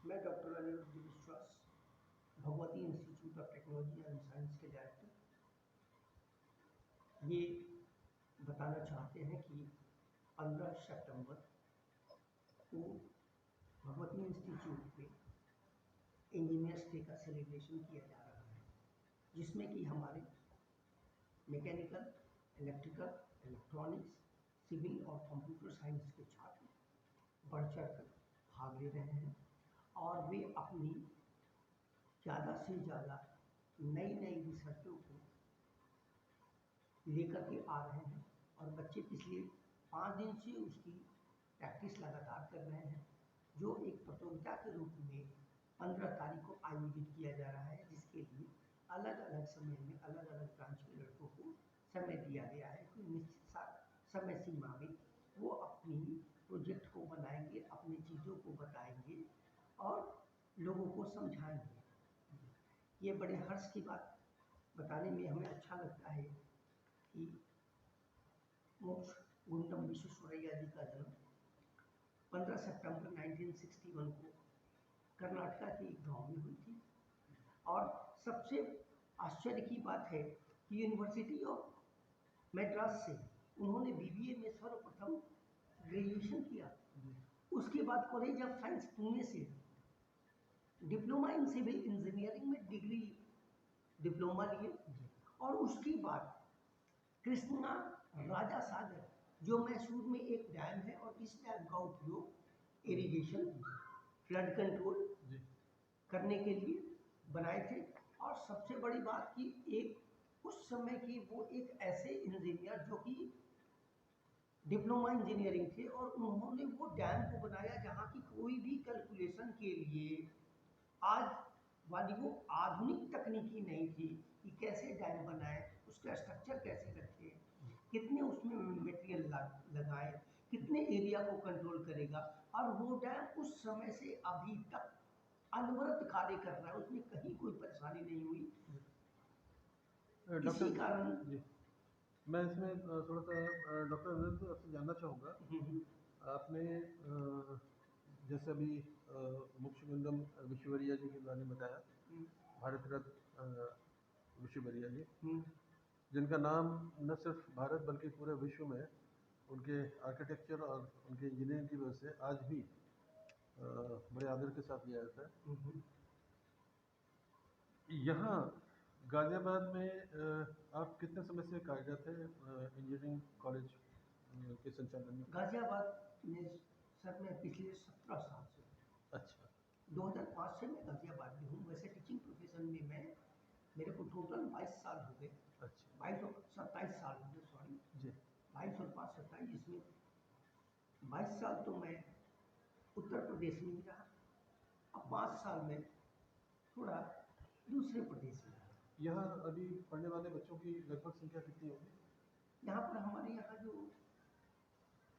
मैं डॉक्टर अनिरुद्ध विश्वास, Bhagwati institute of technology and science के डायरेक्टर ये बताना चाहते हैं कि 15 सितंबर को भगवती इंस्टीट्यूट में इंजीनियर्स डे का सेलिब्रेशन किया जा रहा है, जिसमें कि हमारे मैकेनिकल, इलेक्ट्रिकल, इलेक्ट्रॉनिक्स, सिविल और कंप्यूटर साइंस के छात्र बढ़ चढ़ कर भाग ले रहे हैं और वे अपनी ज़्यादा से ज़्यादा नई नई रिसर्चों को लेकर के आ रहे हैं और बच्चे पिछले 5 दिन से उसकी प्रैक्टिस लगातार कर रहे हैं, जो एक प्रतियोगिता के रूप में 15 तारीख को आयोजित किया जा रहा है, जिसके लिए अलग अलग समय में अलग अलग ब्रांच के लड़कों को समय दिया गया है कि निश्चित समय सीमा में वो अपनी प्रोजेक्ट को बनाएंगे, अपनी चीज़ों को बताएंगे और लोगों को समझाएंगे। ये बड़े हर्ष की बात बताने में हमें अच्छा लगता है कि मोक्ष गुंडम विश्वेश्वरैया जी का जन्म 15 सितंबर 1961 को कर्नाटका के एक गांव में हुई थी। और सबसे आश्चर्य की बात है कि यूनिवर्सिटी ऑफ मद्रास से उन्होंने बीबीए में सर्वप्रथम ग्रेजुएशन किया। उसके बाद कॉलेज ऑफ साइंस पुणे से डिप्लोमा इन सिविल इंजीनियरिंग में डिप्लोमा लिए और उसके बाद कृष्णा राजा सागर, जो मैसूर में एक डैम है, और इस डैम का उपयोग इरिगेशन, फ्लड कंट्रोल करने के लिए बनाए थे। और सबसे बड़ी बात कि एक उस समय की वो एक ऐसे इंजीनियर जो कि डिप्लोमा इंजीनियरिंग थे और उन्होंने वो डैम को बनाया जहाँ की कोई भी कैलकुलेशन के लिए आज वाली वो आधुनिक तकनीकी नहीं थी कि कैसे डैम बनाए, उसका स्ट्रक्चर कैसे रखे, कितने उसमें मटेरियल लगाए, कितने एरिया को कंट्रोल करेगा, और वो डैम उस समय से अभी तक अनवरत कार्य कर रहा है, उसमें कहीं कोई परेशानी नहीं हुई। इसी कारण मैं इसमें थोड़ा सा डॉक्टर अनिरुद्ध आपसे जानना चाहूँगा, आपने जैसे अभी मोक्षगुंडम विश्वेश्वरैया जी के बारे में बताया, भारत रत्न विश्वेश्वरैया जी, जिनका नाम न सिर्फ भारत बल्कि पूरे विश्व में उनके आर्किटेक्चर और उनके इंजीनियरिंग की वजह से आज भी बड़े आदर के साथ लिया जाता है। यहाँ गाज़ियाबाद में आप कितने समय से कार्यरत हैं इंजीनियरिंग कॉलेज के संचालन में? गाज़ियाबाद में सर मैं पिछले 17 साल से। अच्छा। 2005 से मैं गाज़ियाबाद में हूँ। वैसे टीचिंग प्रोफेशन में मेरे को टोटल 22 साल हो गए। अच्छा। 22 और 27 साल हो गए, सॉरी जी। 22 और 5 27, जिसमें 22 साल तो मैं उत्तर प्रदेश में ही रहा और 5 साल में थोड़ा दूसरे प्रदेश में रहा। यहाँ अभी पढ़ने वाले बच्चों की लगभग संख्या कितनी होगी? यहाँ पर हमारे यहाँ जो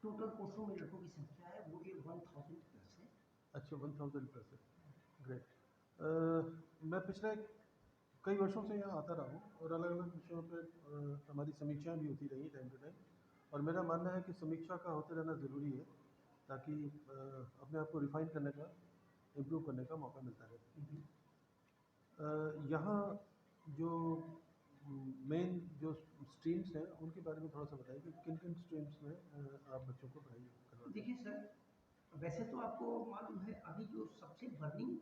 टोटल कोर्सों में लड़कों की संख्या है वो ये 1000 प्लस है। अच्छा, 1000 प्लस है, ग्रेट। मैं पिछले कई वर्षों से यहाँ आता रहा हूँ और अलग अलग विषयों पर हमारी समीक्षाएं भी होती रही टाइम टू टाइम, और मेरा मानना है कि समीक्षा का होते रहना ज़रूरी है ताकि अपने आप को रिफाइन करने का, इम्प्रूव करने का मौका मिलता रहे। यहाँ जो मेन जो स्ट्रीम्स हैं उनके बारे में थोड़ा सा बताइए कि किन किन स्ट्रीम्स में आप बच्चों को पढ़ाई करवाते हैं? देखिए सर, वैसे तो आपको मालूम है अभी जो सबसे बर्निंग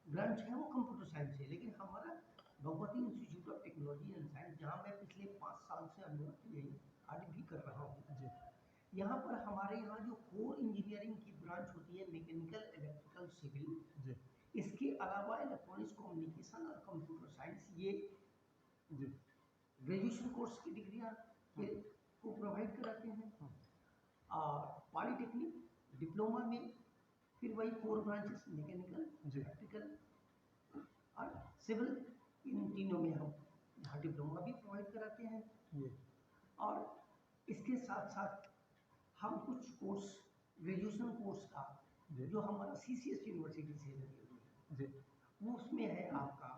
ब्रांच है वो कंप्यूटर साइंस है, लेकिन हमारा Bhagwati institute of technology and science, जहाँ मैं पिछले 5 साल से अनुभव यही आज भी कर रहा हूँ जी, यहाँ पर हमारे यहाँ जो कोर इंजीनियरिंग की ब्रांच होती है, मैकेनिकल, इलेक्ट्रिकल, सिविल जी, इसके अलावा इलेक्ट्रॉनिक्स, कम्युनिकेशन और कंप्यूटर साइंस, ये जी ग्रेजुएशन कोर्स की डिग्रियाँ को प्रोवाइड कराते हैं। और पॉलीटेक्निक डिप्लोमा में फिर वही 4 ब्रांचेस, मैकेनिकल, इलेक्ट्रिकल और सिविल, इन तीनों में हम यहाँ डिप्लोमा भी प्रोवाइड कराते हैं। और इसके साथ साथ हम कुछ कोर्स, ग्रेजुएशन कोर्स का जो हमारा CCS यूनिवर्सिटी से लगी हुई है वो उसमें है आपका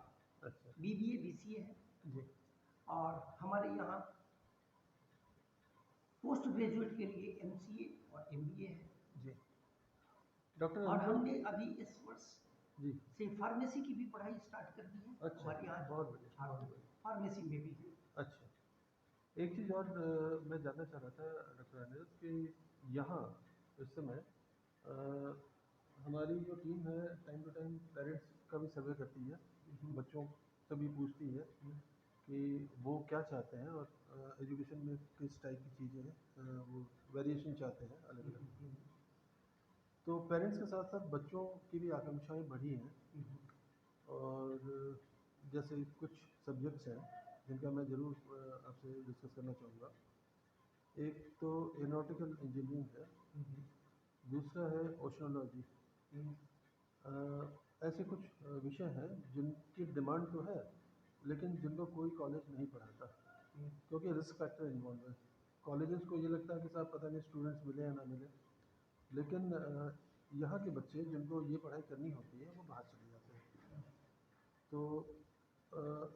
BBA BCA है जी, और हमारे यहाँ पोस्ट ग्रेजुएट के लिए MCA और MBA है जी। डॉक्टर और अभिनव हमने अभी इस वर्ष जी, से फार्मेसी की भी पढ़ाई स्टार्ट कर दी है। अच्छा, हमारे यहाँ बहुत बढ़िया, बहुत छात्र बढ़िया। फार्मेसी में भी है। अच्छा, एक चीज़ और मैं जानना चाह रहा था डॉक्टर अनिल कि यहाँ इस समय अ, हमारी जो टीम है टाइम टू टाइम पेरेंट्स का भी सर्वे करती है, बच्चों से भी पूछती है कि वो क्या चाहते हैं और एजुकेशन में किस टाइप की चीज़ें हैं, वो वेरिएशन चाहते हैं अलग अलग। तो पेरेंट्स के साथ साथ बच्चों की भी आकांक्षाएं बढ़ी हैं और जैसे कुछ सब्जेक्ट्स हैं जिनका मैं ज़रूर आपसे डिस्कस करना चाहूँगा। एक तो एरोनॉटिकल इंजीनियरिंग है, दूसरा है ओशनोलॉजी। ऐसे कुछ विषय हैं जिनकी डिमांड तो है लेकिन जिनको कोई कॉलेज नहीं पढ़ाता क्योंकि रिस्क फैक्टर इन्वॉल्व है। कॉलेजेस को ये लगता है कि साहब पता नहीं स्टूडेंट्स मिले या ना मिले, लेकिन यहाँ के बच्चे जिनको ये पढ़ाई करनी होती है वो बाहर चले जाते हैं। तो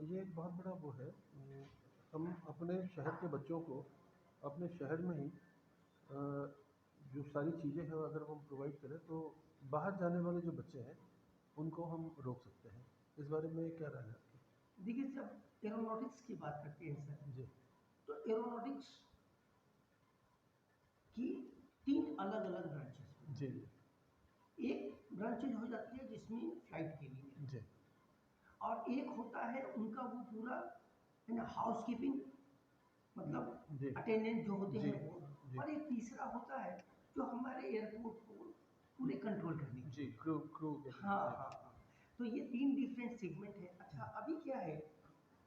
ये एक बहुत बड़ा वो है, हम अपने शहर के बच्चों को अपने शहर में ही जो सारी चीज़ें हैं अगर हम प्रोवाइड करें तो बाहर जाने वाले जो बच्चे हैं उनको हम रोक सकते हैं। इस बारे में क्या राय है आपकी? देखिए, जब एरोनॉटिक्स की बात करते हैं सर, जी तो एरोनॉटिक्स की 3 अलग अलग ब्रांचेस हैं। जी एक ब्रांचेज हो जाती है जिसमें फ्लाइट के लिए, जी और एक होता है उनका वो पूरा है ना हाउस कीपिंग, मतलब जी अटेंडेंट जो होते जी हैं वो, जी और एक तीसरा होता है जो हमारे एयरपोर्ट को पूरे कंट्रोल करने के जी लिए। क्रू क्रू हाँ हाँ हाँ, तो ये 3 डिफरेंट सेगमेंट है। अच्छा, अभी क्या है,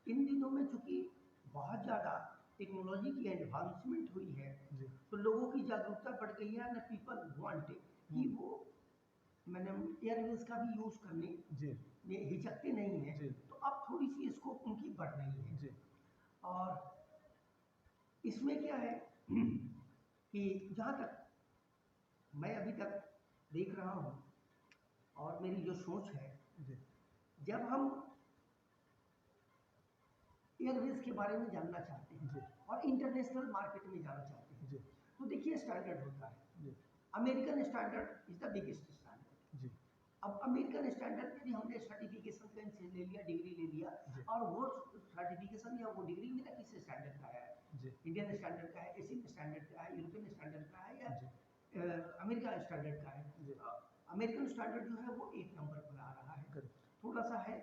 इन दिनों में चूंकि बहुत ज़्यादा टेक्नोलॉजी की एडवांसमेंट हुई है, जी तो लोगों की जागरूकता बढ़ गई है ना, पीपल वांट कि वो मैंने एयरवेज का भी यूज़ करने जी में हिचकते नहीं हैं। जी तो अब थोड़ी सी स्कोप उनकी बढ़ रही है। जी और इसमें क्या है कि जहाँ तक मैं अभी तक देख रहा हूँ और मेरी जो सोच है, जी जब हम एयरवेज के बारे में जानना चाहते हैं जी और इंटरनेशनल मार्केट में जाना चाहते हैं, जी तो देखिए स्टैंडर्ड होता है। जी American standard is the biggest standard. जी अब अमेरिकन स्टैंडर्ड यदि हमने सर्टिफिकेशन कहीं से ले लिया, डिग्री ले लिया, जी और वो सर्टिफिकेशन या वो डिग्री मेरा किस स्टैंडर्ड का है, जी इंडियन स्टैंडर्ड का है, एशियन स्टैंडर्ड का है, यूरोपियन स्टैंडर्ड का है, या जी अमेरिका स्टैंडर्ड का है। जी अमेरिकन स्टैंडर्ड जो है वो 1 नंबर पर आ रहा है। करेक्ट थोड़ा सा है,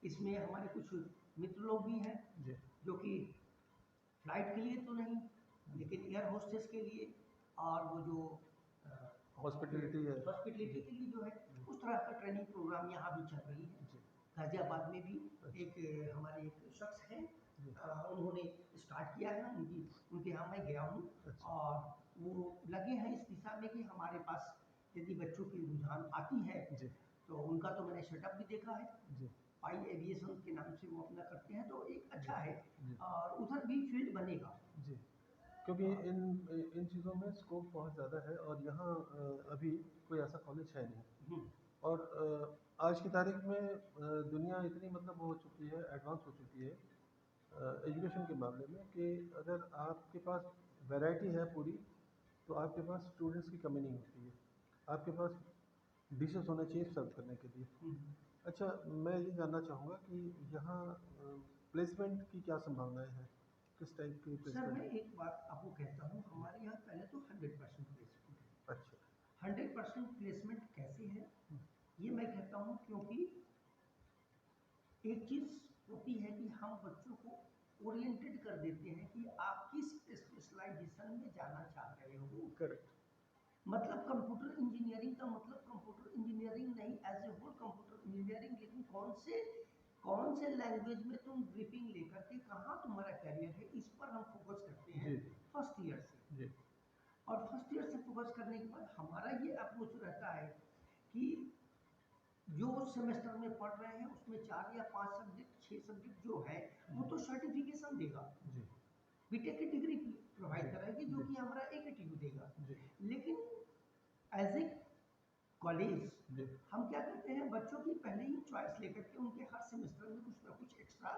इसमें हमारे कुछ मित्र लोग भी हैं जी जो कि फ्लाइट के लिए तो नहीं, लेकिन एयर होस्टेस के लिए, और वो जो हॉस्पिटलिटी है हॉस्पिटलिटी जी के लिए जो है, उस तरह का ट्रेनिंग प्रोग्राम यहाँ भी चल रही है। जी गाजियाबाद में भी अच्छा एक हमारे एक शख्स हैं, जी उन्होंने स्टार्ट किया है, उनके यहाँ मैं गया हूँ, अच्छा और वो लगे हैं इस दिशा में कि हमारे पास यदि बच्चों की रुझान आती है, जी तो उनका तो मैंने सेटअप भी देखा है, जी पाई एविएशन के नाम से वो अपना करते हैं, तो एक अच्छा है, जी और उधर भी फील्ड बनेगा। जी क्योंकि इन इन चीज़ों में स्कोप बहुत ज़्यादा है और यहाँ अभी कोई ऐसा कॉलेज है नहीं। हम्म, और आज की तारीख में दुनिया इतनी मतलब हो चुकी है, एडवांस हो चुकी है एजुकेशन के मामले में कि अगर आपके पास वैरायटी है पूरी तो आपके पास स्टूडेंट्स की कमी नहीं होती है, आपके पास डिशेस होना चाहिए सर्व करने के लिए। हम्म। अच्छा, मैं ये जानना चाहूँगा कि यहाँ प्लेसमेंट की क्या संभावनाएं हैं, किस टाइप की सर, मैं प्लेसमेंट? एक बात आपको कहता हूँ, हमारे यहाँ पहले तो 100% प्लेसमेंट है। अच्छा 100% प्लेसमेंट कैसे है, ये मैं कहता हूँ क्योंकि एक चीज़ होती है कि हम बच्चों को ओरिएंटेड कर देते हैं कि आप किस स्पेशलाइजेशन में जाना चाह रहे हो। करेक्ट मतलब कंप्यूटर इंजीनियरिंग का मतलब कंप्यूटर इंजीनियरिंग नहीं, as a whole computer engineering, लेकिन कौन से लैंग्वेज में तुम ग्रिपिंग लेकर के कहाँ तुम्हारा करियर है, इस पर हम फोकस करते हैं जी फर्स्ट ईयर से। जी और फर्स्ट ईयर से फोकस करने के बाद हमारा ये अप्रोच रहता है कि जो सेमेस्टर में पढ़ रहे हैं उसमें 4 या 5 सब्जेक्ट, 6 सब्जेक्ट जो है वो तो सर्टिफिकेशन देगा, जी बीटेक की डिग्री प्रोवाइड जी कराएगी, जो जी कि हमारा एक एटीट्यूड देगा। जी लेकिन एज ए कॉलेज जी हम क्या करते हैं, बच्चों की पहले ही चॉइस लेकर के उनके हर सेमेस्टर में कुछ ना कुछ एक्स्ट्रा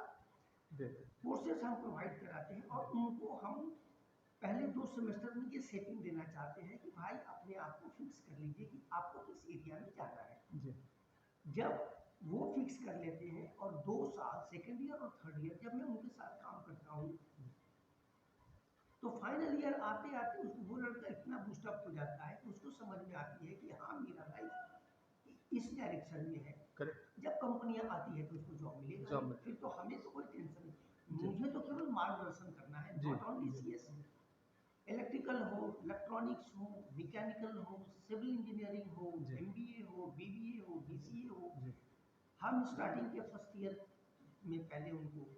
दे कोर्सेज हम प्रोवाइड कराते हैं, और उनको हम पहले 2 सेमेस्टर में ये सेटिंग देना चाहते हैं कि भाई अपने आप को फिक्स कर लीजिए कि आपको किस एरिया में जाना है। जी जब वो फिक्स कर लेते हैं और 2 साल सेकंड ईयर और थर्ड ईयर जब मैं उनके साथ काम करता हूँ, तो फाइनल ईयर आते-आते वो लड़का इतना बूस्टअप हो जाता है कि उसको समझ में आती है कि हाँ, मेरा लाइफ इस डायरेक्शन में है। करेक्ट। जब कंपनियाँ आती है तो उसको जॉब मिलेगा जॉब ही, में फिर तो हमें तो कोई टेंशन नहीं। जी मुझे तो केवल मार्गदर्शन करना है, जी नॉट ओनली जी सीएस। इलेक्ट्रिकल हो, इलेक्ट्रॉनिक्स हो, मैकेनिकल हो, सिविल इंजीनियरिंग हो, जी एमबीए हो, बीबीए हो, बीसीए हो, जी हम स्टार्टिंग के फर्स्ट ईयर में पहले उनको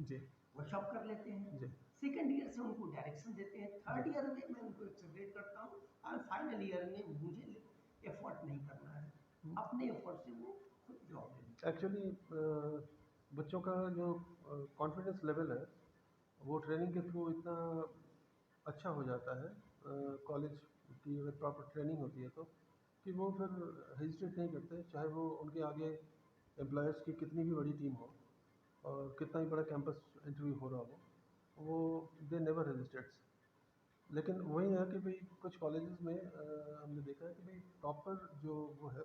जी वर्कशॉप कर लेते हैं, जी सेकेंड ईयर से उनको डायरेक्शन देते हैं, जी थर्ड ईयर में मैं उनको एक्सेलरेट करता हूँ और फाइनल ईयर में मुझे एफर्ट नहीं करना है, अपने एफर्ट से वो खुद जॉब ले लेते एक्चुअली बच्चों का जो कॉन्फिडेंस लेवल है वो ट्रेनिंग के थ्रू इतना अच्छा हो जाता है कॉलेज की अगर प्रॉपर ट्रेनिंग होती है तो कि वो फिर हेजिटेट नहीं करते, चाहे वो उनके आगे एम्प्लॉयर्स की कितनी भी बड़ी टीम हो और कितना ही बड़ा कैंपस इंटरव्यू हो रहा हो, वो दे नेवर हेजिटेट्स। लेकिन वही है कि भाई कुछ कॉलेजेस में हमने देखा है कि भाई प्रॉपर जो वो है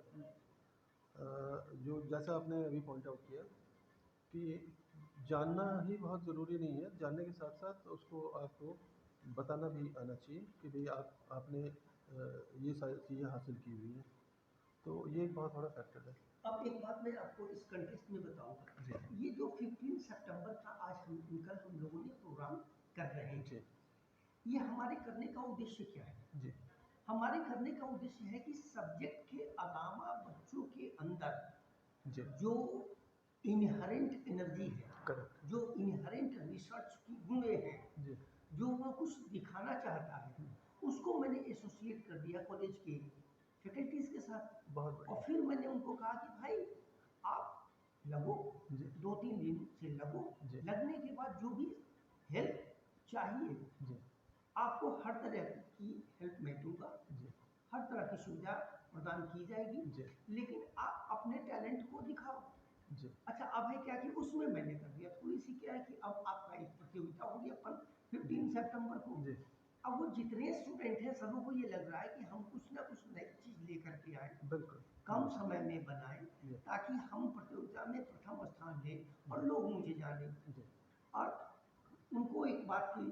जो जैसा आपने अभी पॉइंट आउट किया कि जानना ही बहुत ज़रूरी नहीं है, जानने के साथ साथ उसको आपको बताना भी आना चाहिए कि भाई आपने ये सारी चीज़ें हासिल की हुई हैं, तो ये एक बहुत बड़ा फैक्टर है। हैं। अब एक बात मैं आपको इस कंटेक्स्ट में बताऊंगा, जी ये जो 15 सितंबर का आज कल हम लोगों ने प्रोग्राम कर रहे हैं, जी ये हमारे करने का उद्देश्य क्या है? जी हमारे करने का उद्देश्य है कि सब्जेक्ट के अलावा बच्चों के अंदर जी जो इनहेरेंट एनर्जी है, करेक्ट जो इनहेरेंट रिसर्च की गुणे हैं, जी जो वो कुछ दिखाना चाहता है, उसको मैंने एसोसिएट कर दिया कॉलेज के फैकल्टीज के बहुत साथ। और बढ़िया फिर मैंने उनको कहा कि भाई आप लगो, जी 2-3 दिन से लगो, जी लगने के बाद जो भी हेल्प चाहिए जी आपको हर तरह की हेल्प मैं दूंगा, जी हर तरह की सुविधा प्रदान की जाएगी, जी लेकिन आप अपने टैलेंट को दिखाओ। जी अच्छा, अब है क्या कि उसमें मैंने कर दिया थोड़ी सी क्या है कि अब आपका एक प्रतियोगिता होगी अपन 15 सितंबर को। जी अब वो जितने स्टूडेंट हैं सभी को ये लग रहा है कि हम कुछ ना कुछ नई चीज लेकर के आए, बिल्कुल कम समय में बनाए, जी ताकि हम प्रतियोगिता में प्रथम स्थान लें और जी लोग मुझे जाने। जी और उनको एक बात की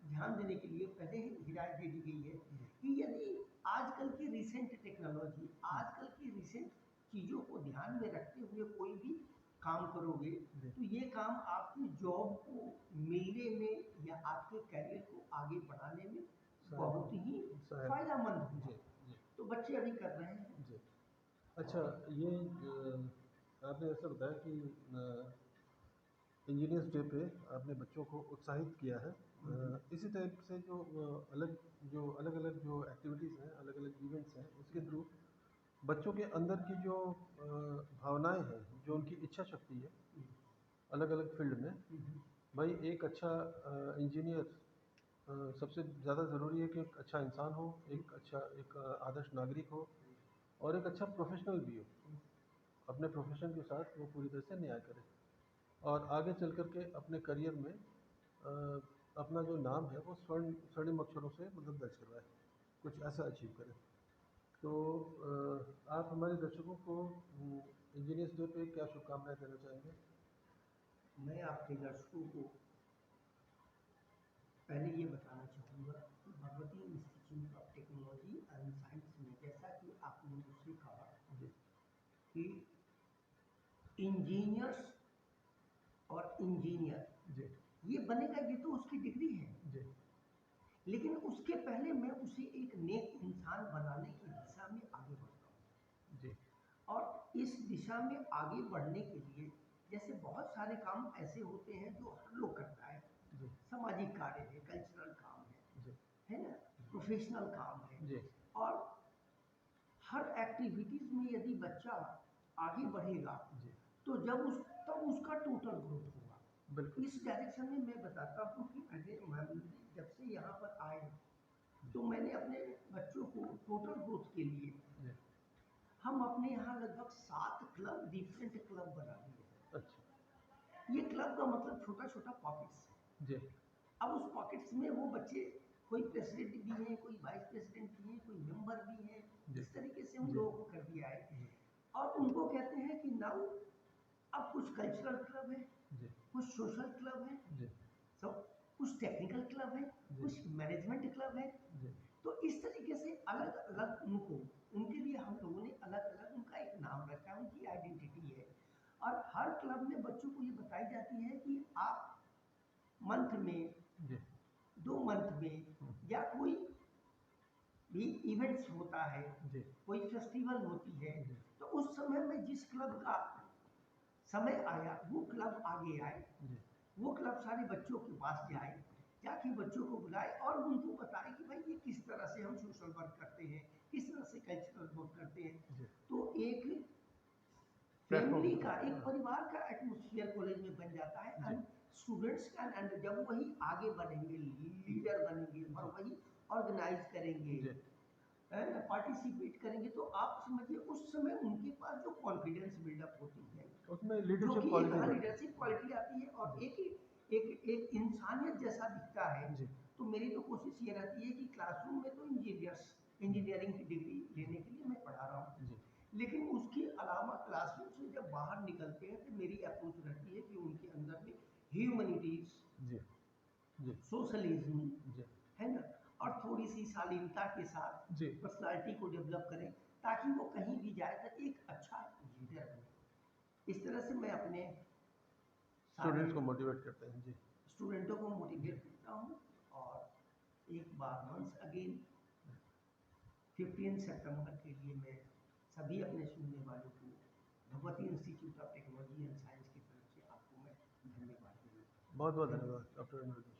ध्यान देने के लिए पहले ही हिदायत दे दी गई है जी कि यदि आजकल की रिसेंट टेक्नोलॉजी, आजकल की रिसेंट चीज़ों को ध्यान में रखते हुए कोई भी काम करोगे, जी तो ये काम आपकी जॉब को मिलने में या आपके करियर को आगे बढ़ाने में बहुत ही सहायक फायदेमंद जी होगा। जी तो बच्चे अभी कर रहे हैं। जी। अच्छा, ये आपने ऐसा बताया कि इंजीनियर्स डे पे आपने बच्चों को उत्साहित किया है, इसी टाइप से जो अलग अलग जो एक्टिविटीज़ हैं, अलग अलग इवेंट्स हैं, उसके थ्रू बच्चों के अंदर की जो भावनाएं हैं, जो उनकी इच्छा शक्ति है अलग अलग फील्ड में, भाई एक अच्छा इंजीनियर सबसे ज़्यादा ज़रूरी है कि एक अच्छा इंसान हो, एक अच्छा एक आदर्श नागरिक हो और एक अच्छा प्रोफेशनल भी हो, अपने प्रोफेशन के साथ वो पूरी तरह से न्याय करे और आगे चल कर के अपने करियर में अपना जो नाम है वो स्वर्णिम अक्षरों से मतलब दर्ज करवाए, कुछ ऐसा अचीव करें। तो आप हमारे दर्शकों को इंजीनियर्स डे पे क्या शुभकामनाएं देना चाहेंगे? मैं आपके दर्शकों को पहले ये बताना चाहूँगा कि Bhagwati institute of technology and science में, जैसा कि आपने मुझसे कहा जी कि इंजीनियर्स और इंजीनियर जी ये बनेगा, ये तो उसकी डिग्री है, जी लेकिन उसके पहले मैं उसे एक नेक इंसान बनाने की दिशा में आगे बढ़ता हूँ। जी और इस दिशा में आगे बढ़ने के लिए जैसे बहुत सारे काम ऐसे होते हैं जो हर लोग करता है, जी सामाजिक कार्य है, कल्चरल काम जी है ना, प्रोफेशनल काम है। जी और हर एक्टिविटीज में यदि बच्चा आगे बढ़ेगा जी तो तब उसका टोटल ग्रोथ होगा। बिल्कुल इस डायरेक्शन में मैं बताता हूँ कि मैंने जब से यहाँ पर आए तो मैंने अपने बच्चों को टोटल ग्रोथ के लिए जी हम अपने यहाँ लगभग 7 क्लब, डिफरेंट क्लब बना दिए हैं। अच्छा ये क्लब का मतलब छोटा छोटा पॉकेट्स है। जी अब उस पॉकेट्स में वो बच्चे कोई प्रेसिडेंट भी है, कोई वाइस प्रेसिडेंट भी है, कोई मेंबर भी है। जी। इस तरीके से उन जी। लोगों को कर दिया है जी। और उनको कहते हैं कि नाउ अब कुछ कल्चरल क्लब है, जी। कुछ सोशल क्लब है, जी। सब कुछ टेक्निकल क्लब है, जी। कुछ मैनेजमेंट क्लब है। जी। तो इस तरीके से अलग अलग उनको, उनके लिए हम लोगों ने अलग अलग उनका एक नाम रखा है, उनकी आइडेंटिटी है। और हर क्लब में बच्चों को ये बताई जाती है कि आप मंथ में, जी। 2 मंथ में, या कोई भी इवेंट्स होता है, जी। कोई फेस्टिवल होती है, जी। तो उस समय में जिस क्लब का समय आया वो क्लब आगे आए, जी। वो क्लब सारे बच्चों के पास जाए, जाके बच्चों को बुलाए और उनको बताए कि भाई ये किस तरह से हम सोशल वर्क करते हैं, किस तरह से कल्चरल वर्क करते हैं। जी। तो एक प्लेटफॉर्म फैमिली का, एक हाँ। परिवार का एटमॉस्फेयर कॉलेज में बन जाता है। जी। एंड स्टूडेंट्स कैन, एंड जब वही आगे बढ़ेंगे, लीडर बनेंगे और वही ऑर्गेनाइज करेंगे, जी। पार्टिसिपेट करेंगे, तो आप समझिए उस समय उनके पास जो कॉन्फिडेंस बिल्डअप होती है, उसमें जो लीडरशिप कि एक क्वालिटी हाँ बढ़ती लीडरशिप क्वालिटी आती है और जी। एक इंसानियत जैसा दिखता है। जी। तो मेरी तो कोशिश ये रहती है कि क्लासरूम में तो इंजीनियरिंग की डिग्री लेने के लिए मैं पढ़ा रहा हूँ, जी। लेकिन उसके अलावा क्लासरूम से जब बाहर निकलते हैं तो मेरी अप्रोच रहती है कि उनके अंदर में ह्यूमैनिटीज, जी। जी। सोशलिज्म, जी। है ना, और थोड़ी सी शालीनता के साथ जी। पर्सनालिटी को डेवलप करें, ताकि वो कहीं भी जाए तो एक अच्छा लीडर बने। इस तरह से मैं अपने सारे स्टूडेंट्स को मोटिवेट करते हैं। जी। स्टूडेंटों को जी। मोटिवेट करता हूँ। और एक बार वंस अगेन 15 सितंबर के लिए मैं सभी अपने सुनने वालों को Bhagwati institute of technology and science की तरफ से आपको मैं धन्यवाद दूंगा। बहुत बहुत धन्यवाद डॉक्टर।